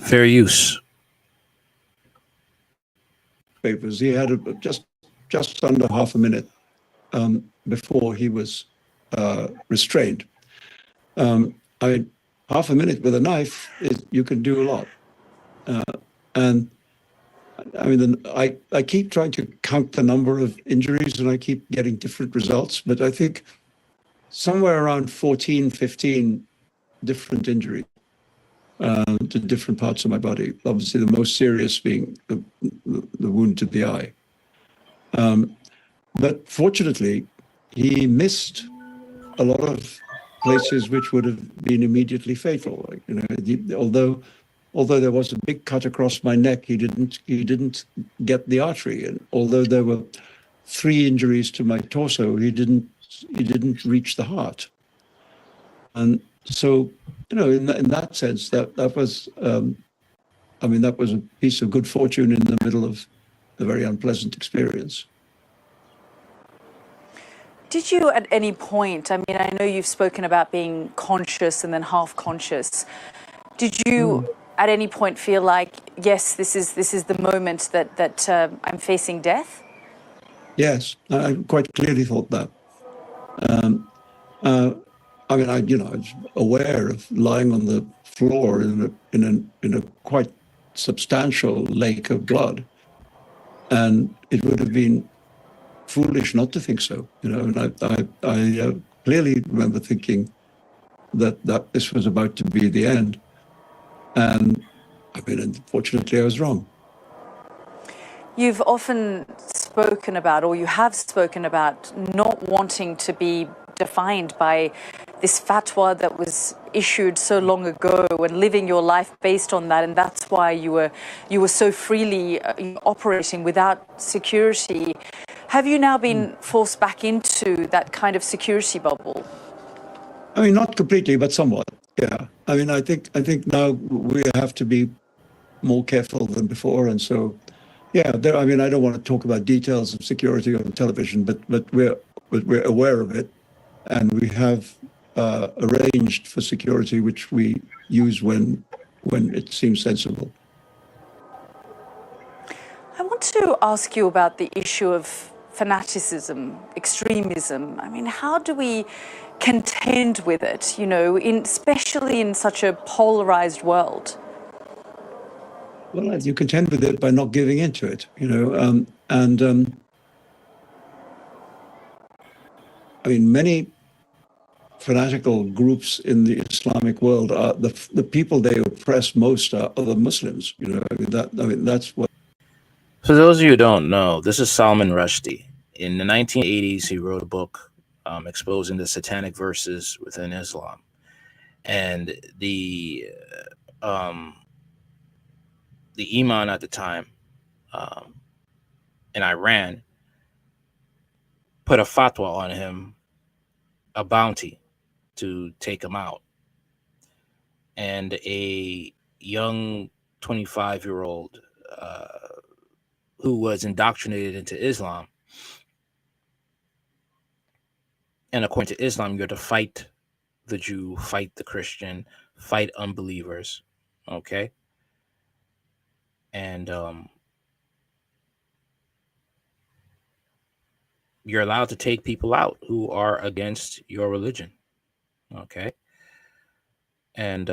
Fair use. Papers. He had just under half a minute before he was restrained. Half a minute with a knife, you can do a lot. And I mean, I keep trying to count the number of injuries and I keep getting different results, but I think somewhere around 14, 15 different injuries to different parts of my body. Obviously, the most serious being the wound to the eye. But fortunately, he missed a lot of places which would have been immediately fatal. Like, although there was a big cut across my neck, he didn't get the artery. And although there were 3 injuries to my torso, he didn't reach the heart. And so, in that sense, that was that was a piece of good fortune in the middle of a very unpleasant experience. Did you at any point, I mean, I know you've spoken about being conscious and then half conscious. Did you at any point feel like, yes, this is the moment that I'm facing death? Yes, I quite clearly thought that. I was aware of lying on the floor in a quite substantial lake of blood, and it would have been foolish not to think so. And I clearly remember thinking that this was about to be the end, and unfortunately, I was wrong. You've often spoken about, or you have spoken about, not wanting to be defined by this fatwa that was issued so long ago and living your life based on that, and that's why you were so freely operating without security. Have you now been forced back into that kind of security bubble? I mean, not completely, but somewhat. Yeah. I mean, I think now we have to be more careful than before, and so. Yeah, I don't want to talk about details of security on television, but we're aware of it, and we have arranged for security, which we use when it seems sensible. I want to ask you about the issue of fanaticism, extremism. I mean, how do we contend with it? Especially in such a polarized world. Well, you contend with it by not giving into it, many fanatical groups in the Islamic world are the people they oppress most are other Muslims. That's what. For those of you who don't know, this is Salman Rushdie. In the 1980s, he wrote a book exposing the satanic verses within Islam, and the imam at the time in Iran put a fatwa on him, a bounty to take him out. And a young 25-year-old who was indoctrinated into Islam, and according to Islam, you're to fight the Jew, fight the Christian, fight unbelievers, okay? And you're allowed to take people out who are against your religion, okay? And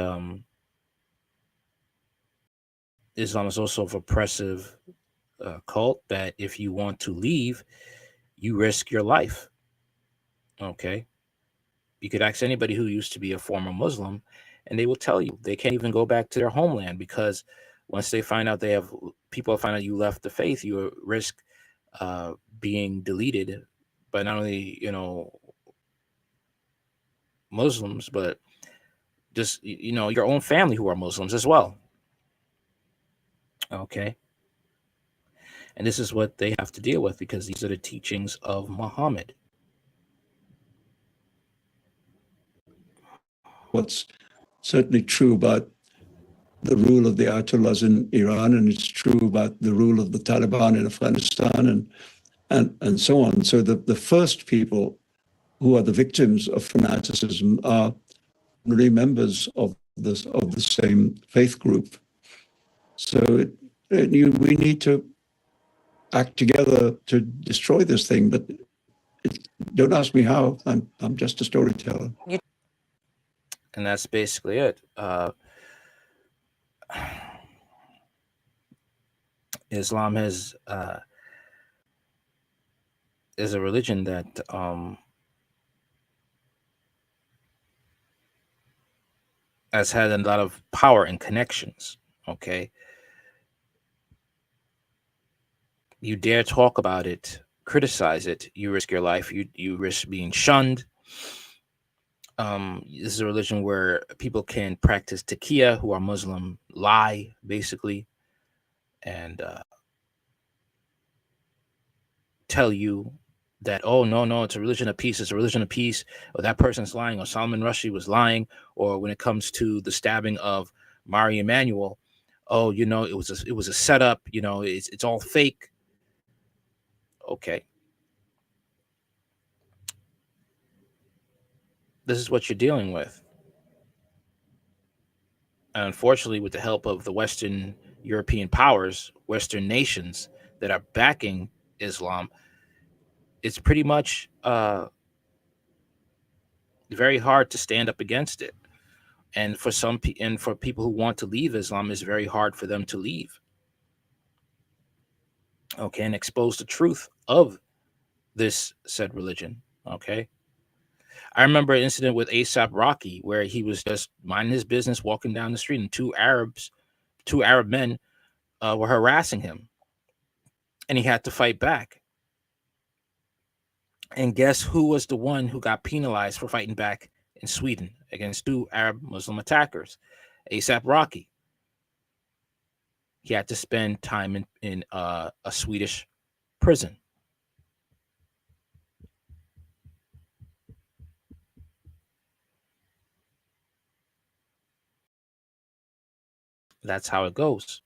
Islam is also an oppressive cult that if you want to leave, you risk your life, okay? You could ask anybody who used to be a former Muslim, and they will tell you they can't even go back to their homeland because once they find out people find out you left the faith, you risk being deleted by not only, Muslims, but just, your own family who are Muslims as well. Okay. And this is what they have to deal with because these are the teachings of Muhammad. What's certainly true about the rule of the Ayatollahs in Iran, and it's true about the rule of the Taliban in Afghanistan and so on. So the first people who are the victims of fanaticism are really members of the same faith group. So we need to act together to destroy this thing. But don't ask me how. I'm just a storyteller. And that's basically it. Islam is a religion that has had a lot of power and connections. Okay, you dare talk about it, criticize it, you risk your life. You risk being shunned. This is a religion where people can practice taqiyya, who are Muslim, lie basically, and tell you that, oh, no, it's a religion of peace, it's a religion of peace, or that person's lying, or Salman Rushdie was lying, or when it comes to the stabbing of Mari Emanuel, oh, it was a setup, it's all fake. Okay, this is what you're dealing with. And unfortunately, with the help of the Western European powers, Western nations that are backing Islam, it's pretty much very hard to stand up against it. And for people who want to leave Islam, it's very hard for them to leave. Okay, and expose the truth of this said religion. Okay, I remember an incident with ASAP Rocky where he was just minding his business, walking down the street, and two Arab men were harassing him, and he had to fight back. And guess who was the one who got penalized for fighting back in Sweden against two Arab Muslim attackers? ASAP Rocky. He had to spend time in a Swedish prison. That's how it goes.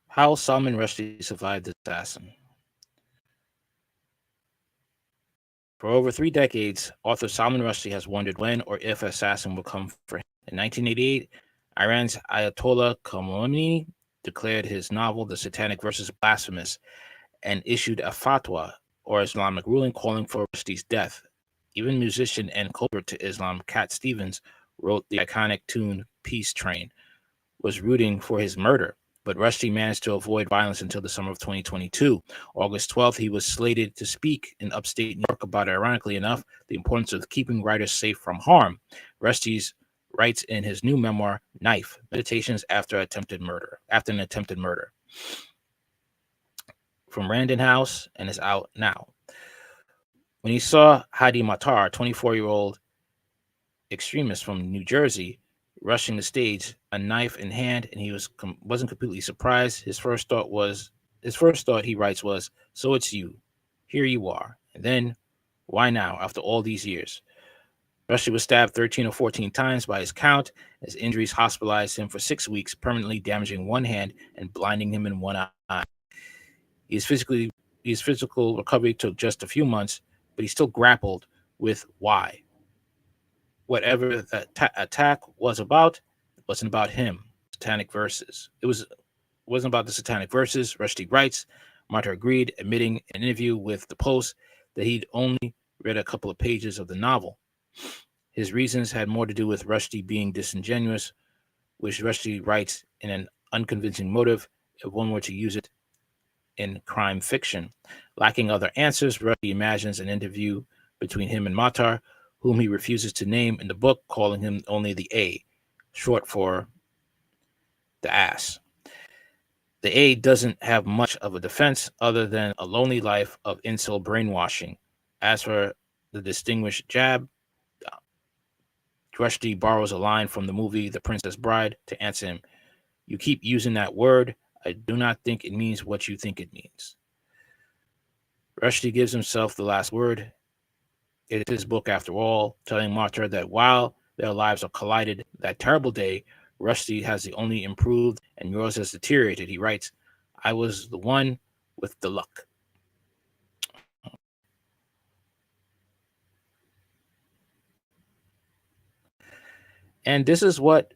How Salman Rushdie survived the assassin. For over 3 decades, author Salman Rushdie has wondered when or if an assassin will come for him. In 1988, Iran's Ayatollah Khomeini declared his novel *The Satanic Verses* blasphemous and issued a fatwa, or Islamic ruling, calling for Rushdie's death. Even musician and convert to Islam Cat Stevens wrote the iconic tune Peace Train, was rooting for his murder, but Rushdie managed to avoid violence until the summer of 2022. August 12th, he was slated to speak in upstate New York about, ironically enough, the importance of keeping writers safe from harm. Rushdie writes in his new memoir, Knife, Meditations after an attempted murder, from Random House, and is out now. When he saw Hadi Matar, a 24-year-old extremist from New Jersey, rushing the stage, a knife in hand, and he wasn't completely surprised. His first thought, he writes, was, "So it's you. Here you are." And then, why now, after all these years? Rushdie was stabbed 13 or 14 times by his count. His injuries hospitalized him for 6 weeks, permanently damaging one hand and blinding him in one eye. His physical recovery took just a few months, but he still grappled with why. Whatever the attack was about, it wasn't about him. Satanic verses. It wasn't about the satanic verses. Rushdie writes. Martyr agreed, admitting in an interview with The Post that he'd only read a couple of pages of the novel. His reasons had more to do with Rushdie being disingenuous, which Rushdie writes in an unconvincing motive, if one were to use it in crime fiction. Lacking other answers, Rushdie imagines an interview between him and Matar, whom he refuses to name in the book, calling him only the A, short for the ass. The A doesn't have much of a defense other than a lonely life of incel brainwashing. As for the distinguished Jab, Rushdie borrows a line from the movie The Princess Bride to answer him. "You keep using that word. I do not think it means what you think it means." Rushdie gives himself the last word It is his book, after all, telling Martyr that while their lives are collided that terrible day, Rushdie has the only improved and yours has deteriorated. He writes, I was the one with the luck. And this is what,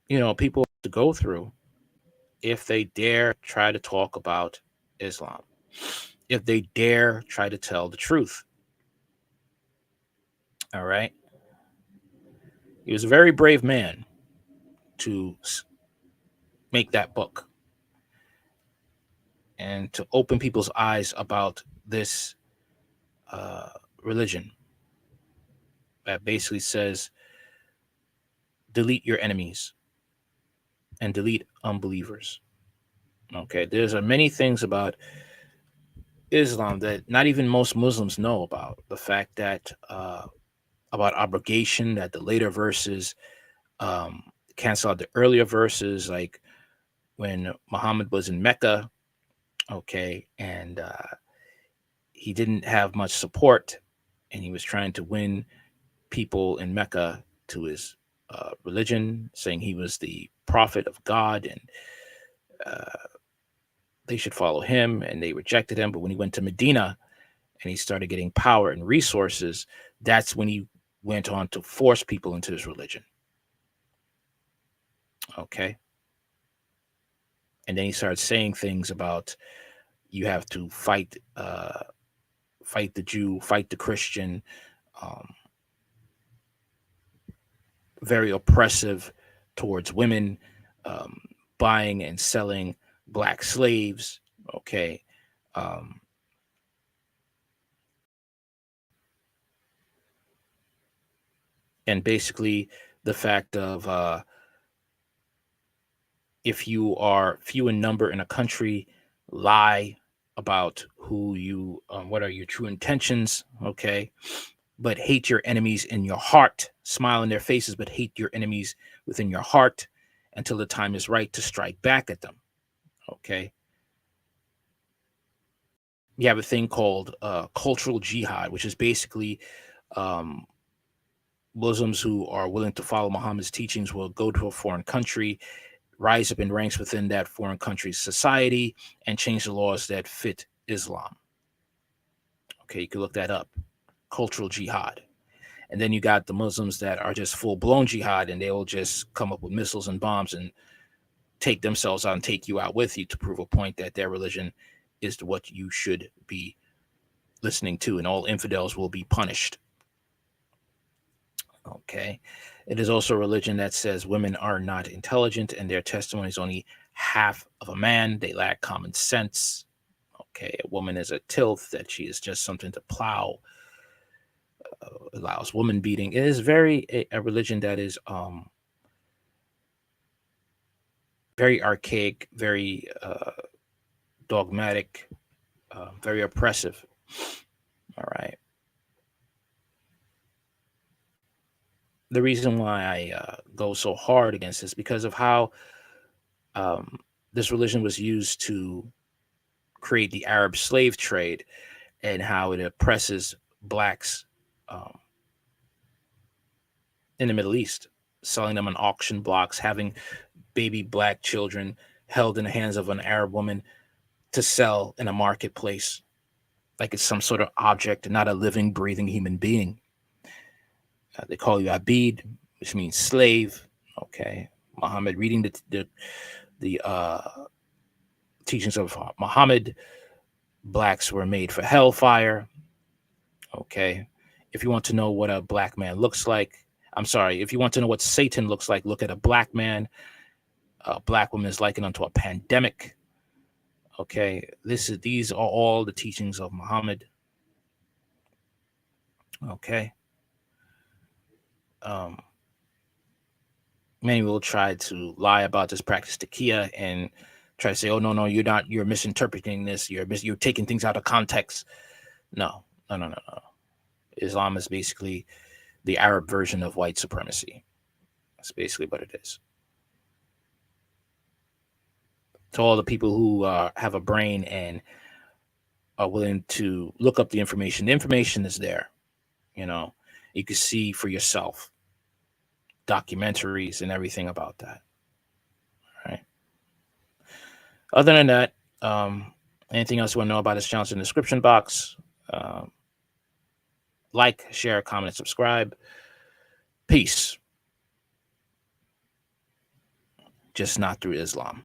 people have to go through if they dare try to talk about Islam, if they dare try to tell the truth. All right. He was a very brave man to make that book and to open people's eyes about this religion that basically says delete your enemies and delete unbelievers. Okay, there's many things about Islam that not even most Muslims know about. The fact that about abrogation, that the later verses um, cancel out the earlier verses, like when Muhammad was in Mecca, okay, and he didn't have much support, and he was trying to win people in Mecca to his religion, saying he was the prophet of God and uh, they should follow him, and they rejected him. But when he went to Medina and he started getting power and resources, that's when he went on to force people into his religion. Okay. And then he started saying things about you have to fight the Jew, fight the Christian, um, very oppressive towards women, um, buying and selling black slaves. Okay. Um, and basically the fact of if you are few in number in a country, lie about who you, what are your true intentions, okay? But hate your enemies in your heart. Smile in their faces, but hate your enemies within your heart until the time is right to strike back at them, okay? You have a thing called cultural jihad, which is basically um, Muslims who are willing to follow Muhammad's teachings will go to a foreign country, rise up in ranks within that foreign country's society, and change the laws that fit Islam. Okay, you can look that up. Cultural jihad. And then you got the Muslims that are just full blown jihad and they will just come up with missiles and bombs and take themselves out and take you out with you to prove a point that their religion is what you should be listening to, and all infidels will be punished. Okay. It is also a religion that says women are not intelligent and their testimony is only half of a man. They lack common sense. Okay. A woman is a tilth, that she is just something to plow, allows woman beating. It is a religion that is very archaic, very dogmatic, very oppressive. All right. The reason why I go so hard against this because of how um, this religion was used to create the Arab slave trade and how it oppresses blacks um, in the Middle East, selling them on auction blocks, having baby black children held in the hands of an Arab woman to sell in a marketplace like it's some sort of object and not a living, breathing human being. They call you Abid, which means slave. Okay. Muhammad reading the teachings of Muhammad, blacks were made for hellfire. Okay. If you want to know what a black man looks like, I'm sorry, if you want to know what Satan looks like, look at a black man. A black woman is likened unto a pandemic. Okay. These are all the teachings of Muhammad. Okay. Many will try to lie about this practice takia and try to say, oh, no, you're not, you're misinterpreting this. You're taking things out of context. No. Islam is basically the Arab version of white supremacy. That's basically what it is. To all the people who have a brain and are willing to look up the information is there. You can see for yourself documentaries and everything about that. Right. Other than that, anything else you want to know about this channel in the description box? Like, share, comment, subscribe. Peace. Just not through Islam.